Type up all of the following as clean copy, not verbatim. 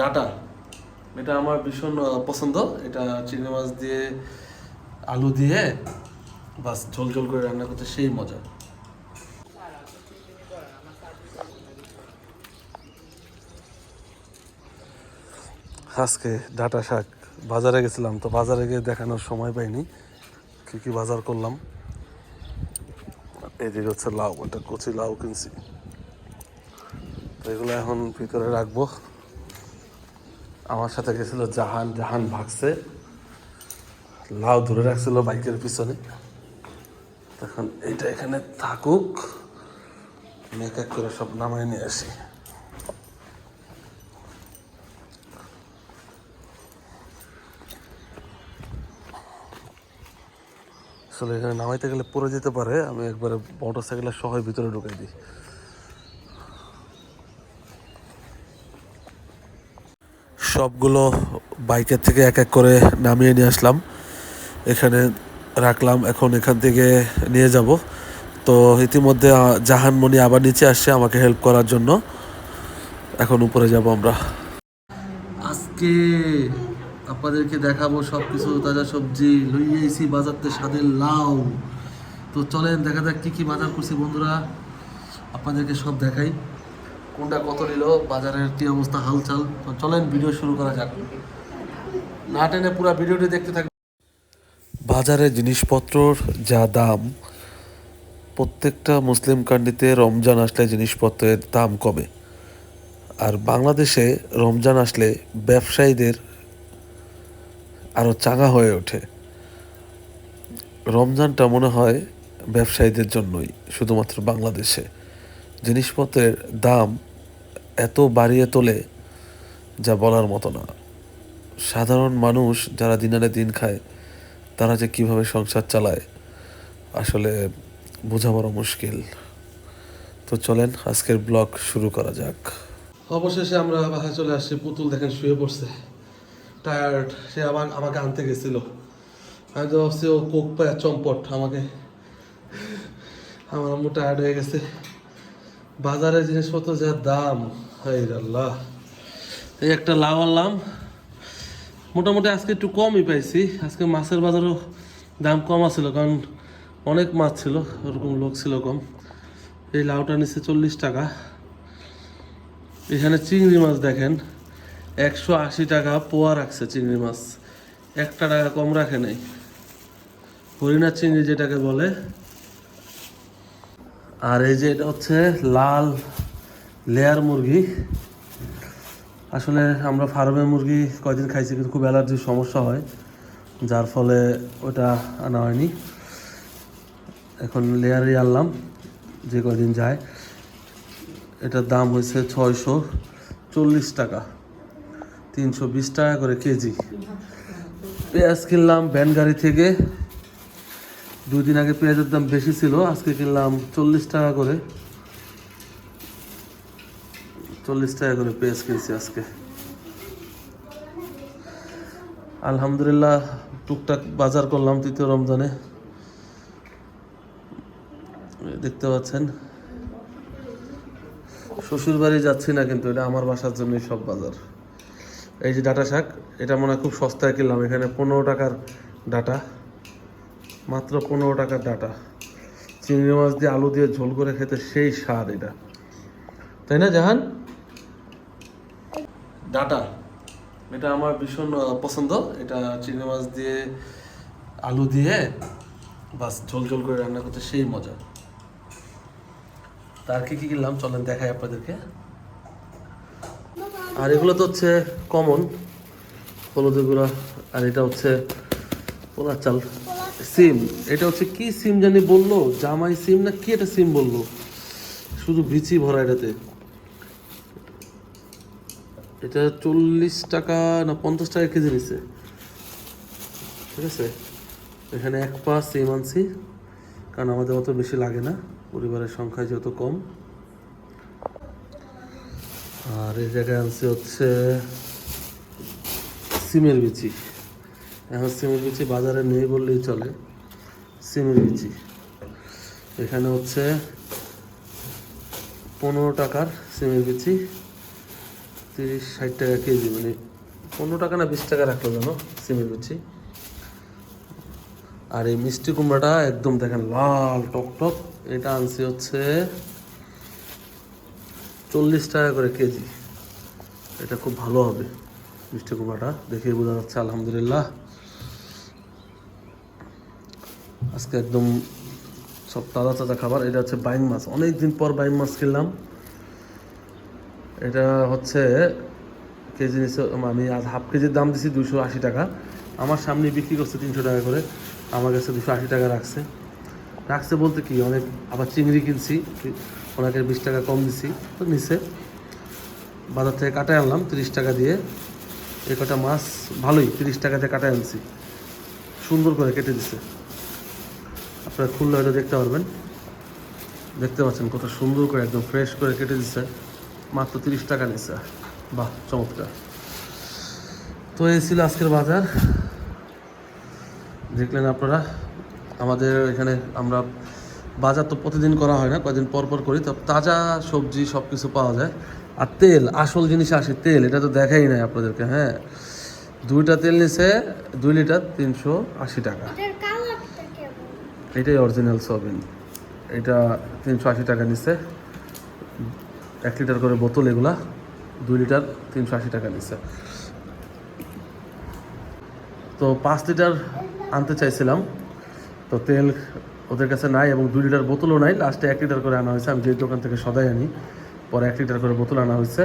Data, এটা আমার ভীষণ পছন্দ। এটা চিংড়ি মাছ দিয়ে আলু দিয়ে বাস ঝোল ঝোল করে রান্না করতে সেই মজা। আজকে ডাটা শাক বাজারে গেছিলাম, তো বাজারে গিয়ে দেখানোর সময় পাইনি কী কী বাজার করলাম। এদিকে হচ্ছে লাউ, এটা কচি লাউ কিনছি, তো এগুলো এখন ভিতরে রাখবো। আমার সাথে গেছিল জাহান, জাহান ভাগছে, লাউ ধরে রাখছিল বাইকের পিছনে। তখন এইটা এখানে থাকুক, আমি এক এক করে সব নামাই নিয়ে আসি। আসলে এখানে নামাইতে গেলে পড়ে যেতে পারে, আমি একবারে মোটর সাইকেলের সহ ভিতরে ঢুকাই দিই। সবগুলো বাইকের থেকে এক এক করে নামিয়ে নিয়ে আসলাম, এখানে রাখলাম। এখন এখান থেকে নিয়ে যাব। তো ইতিমধ্যে জাহানমণি আবার নিচে আসছে আমাকে হেল্প করার জন্য। এখন উপরে যাব আমরা। আজকে আপনাদেরকে দেখাবো সব কিছু তাজা সবজি লইয়ে এসি বাজারতে, স্বাদের লাউ। তো চলেন দেখা যাক কী কী বাজার করছি বন্ধুরা, আপনাদেরকে সব দেখাই কোনটা কত নিল, বাজারের কী অবস্থা হালচাল। তো চলেন ভিডিও শুরু করা যাক, না টেনে পুরো ভিডিওটি দেখতে থাকবেন। বাজারে জিনিসপত্রর যা দাম, প্রত্যেকটা মুসলিম কান্ট্রিতে রমজান আসলে জিনিসপত্রের দাম কমে। আর বাংলাদেশে রমজান আসলে ব্যবসায়ীদের আরও চাঙা হয়ে ওঠে। রমজানটা মনে হয় ব্যবসায়ীদের জন্যই, শুধুমাত্র বাংলাদেশে জিনিসপত্রের দাম এত বাড়িয়ে তোলে যা বলার মতো না। সাধারণ মানুষ যারা দিনারে দিন খায়, তারা যে কীভাবে সংসার চালায় আসলে বোঝা বড় মুশকিল। তো চলেন আজকের ব্লগ শুরু করা যাক। অবশেষে আমরা বাসায় চলে আসছি। পুতুল দেখেন শুয়ে পড়ছে, টায়ার্ড। সে আবার আমাকে আনতে গেছিল, আমি তো ভাবছি ও কোক পায় চম্পট আমাকে। আমার আম্মু টায়ার্ড হয়ে গেছে। বাজারের জিনিসপত্র যা দাম, হাই আল্লাহ। এই একটা লাউ আনলাম, মোটামুটি আজকে একটু কমই পাইছি। আজকে মাছের বাজারও দাম কম আছিল, কারণ অনেক মাছ ছিল, ওরকম লোক ছিল কম। এই লাউটা নিচ্ছে 40 টাকা। এখানে চিংড়ি মাছ দেখেন 180 টাকা পোয়া রাখছে। চিংড়ি মাছ 1 টাকা কম রাখে নাই, হরিণা চিংড়ি যেটাকে বলে। আর এই যে এটা হচ্ছে লাল লেয়ার মুরগি। আসলে আমরা ফার্মের মুরগি কয়দিন খাইছি, কিন্তু খুব অ্যালার্জির সমস্যা হয়, যার ফলে ওটা আনা হয়নি। এখন লেয়ারই আনলাম যে কয়দিন যায়। এটার দাম হয়েছে 640 টাকা, 320 টাকা করে কেজি। পেঁয়াজ কিনলাম ভ্যান গাড়ি থেকে। 2 দিন আগে পেঁয়াজের দাম বেশি ছিল, আজকে কিনলাম 40 টাকা করে। 40 টাকা করে পেঁয়াজ কিনছি আজকে। আলহামদুলিল্লাহ টুকটাক বাজার করলাম তৃতীয় রমজানে। দেখতে পাচ্ছেন শ্বশুর বাড়ি যাচ্ছি না, কিন্তু এটা আমার বাসার জন্যই সব বাজার। এই যে ডাটা শাক, এটা মনে হয় খুব সস্তায় কিনলাম। এখানে 15 টাকার ডাটা, মাত্র 15 টাকার ডাটা। চিংড়ি মাছ দিয়ে আলু দিয়ে ঝোল করে খেতে সেই স্বাদ এটা, তাই না জাহান? ডাটা, এটা আমার ভীষণ পছন্দ। এটা চিংড়ি মাছ দিয়ে আলু দিয়ে বাস ঝোল ঝোল করে রান্না করতে সেই মজা। তার কি কি কিনলাম চলেন দেখাই আপনাদেরকে। আর এগুলো তো হচ্ছে কমন হলুদের গুঁড়া। আর এটা হচ্ছে পোলার চাল, সিম। এটা হচ্ছে কি সিম জানি বললো, জামাই সিম না কি এটা সিম বললো, শুধু বিচি ভরা এটাতে। এটা 40 টাকা না 50 টাকা কেজি নিচ্ছে, ঠিক আছে। এখানে 1 পা সিম আনছি, কারণ আমাদের অত বেশি লাগে না, পরিবারের সংখ্যা যত কম। আর এই জায়গায় আনছি হচ্ছে সিমের বিচি। এখন সিমের বিচি বাজারে নেই বললেই চলে, সিমের বিচি। এখানে হচ্ছে 15 টাকার সিমের বিচি। 30-60 টাকা কেজি, মানে 15 টাকা না 20 টাকা রাখলো যেন সিমের বিচি। আর এই মিষ্টি কুমড়াটা একদম দেখেন লাল টকটক, এটা আনছি হচ্ছে 40 টাকা করে কেজি। এটা খুব ভালো হবে মিষ্টি কুমড়াটা, দেখে বোঝা যাচ্ছে। আলহামদুলিল্লাহ আজকে একদম সব তাজা তাজা খাবার। এটা হচ্ছে বাইং মাছ, অনেক দিন পর বাইং মাছ কিনলাম। এটা হচ্ছে কেজি নিচে, আমি আজ হাফ কেজির দাম দিছি 280 টাকা। আমার সামনে বিক্রি করছে 300 টাকা করে, আমার কাছে 280 টাকা রাখছে। রাখছে বলতে কি, অনেক আবার চিংড়ি কিনছি, ওনাকে 20 টাকা কম দিছি, তো নিচে বাজার থেকে কাটায় আনলাম 30 টাকা দিয়ে। এই কটা মাছ ভালোই 30 টাকাতে কাটায় আনছি, সুন্দর করে কেটে দিছে। আপনারা খুললে হয়তো দেখতে পারবেন, দেখতে পাচ্ছেন কত সুন্দর করে একদম ফ্রেশ করে কেটে দিচ্ছে, মাত্র 30 টাকা নিচ্ছে। বাহ, চমৎকার। তো এই ছিল আজকের বাজার, দেখলেন আপনারা। আমাদের এখানে আমরা বাজার তো প্রতিদিন করা হয় না, কয়েকদিন পর পর করি, তো তাজা সবজি সব কিছু পাওয়া যায়। আর তেল, আসল জিনিস আসে তেল, এটা তো দেখাই নাই আপনাদেরকে। হ্যাঁ, 2টা তেল নিছে 2 লিটার 380 টাকা। এটাই অরিজিনাল সয়াবিন, এটা 380 টাকা নিচ্ছে। 1 লিটার করে বোতল, এগুলা 2 লিটার 380 টাকা নিচ্ছে। তো 5 লিটার আনতে চাইছিলাম, তো তেল ওদের কাছে নাই এবং 2 লিটার বোতলও নাই। লাস্টে 1 লিটার করে আনা হয়েছে, আমি যে দোকান থেকে সদাই আনি, পরে 1 লিটার করে বোতল আনা হয়েছে।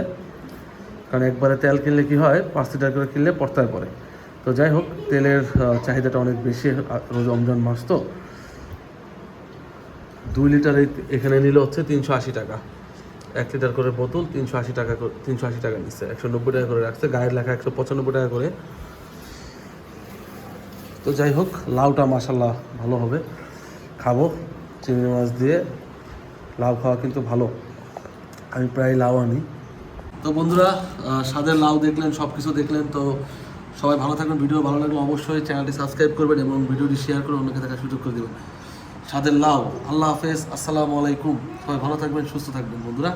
কারণ একবারে তেল কিনলে কি হয়, 5 লিটার করে কিনলে পড়তায় পড়ে। তো যাই হোক, তেলের চাহিদাটা অনেক বেশি, রমজান মাস তো। 2 লিটার এখানে নিল হচ্ছে 380 টাকা, 1 লিটার করে বোতল 380 টাকা, 380 টাকা নিচ্ছে। 190 টাকা করে রাখছে, গায়ের লেখা 195 টাকা করে। তো যাই হোক, লাউটা মাশাল্লাহ ভালো হবে, খাবো চিংড়ি মাছ দিয়ে। লাউ খাওয়া কিন্তু ভালো, আমি প্রায় লাউ আনি। তো বন্ধুরা, স্বাদের লাউ দেখলেন, সব কিছু দেখলেন। তো সবাই ভালো থাকবেন, ভিডিও ভালো লাগলে অবশ্যই চ্যানেলটি সাবস্ক্রাইব করবেন এবং ভিডিওটি শেয়ার করে অন্যকে দেখার সুযোগ করে দেবেন। স্বাদের লাউ। আল্লাহ হাফেজ, আসসালামু আলাইকুম। সবাই ভালো থাকবেন, সুস্থ থাকবেন বন্ধুরা।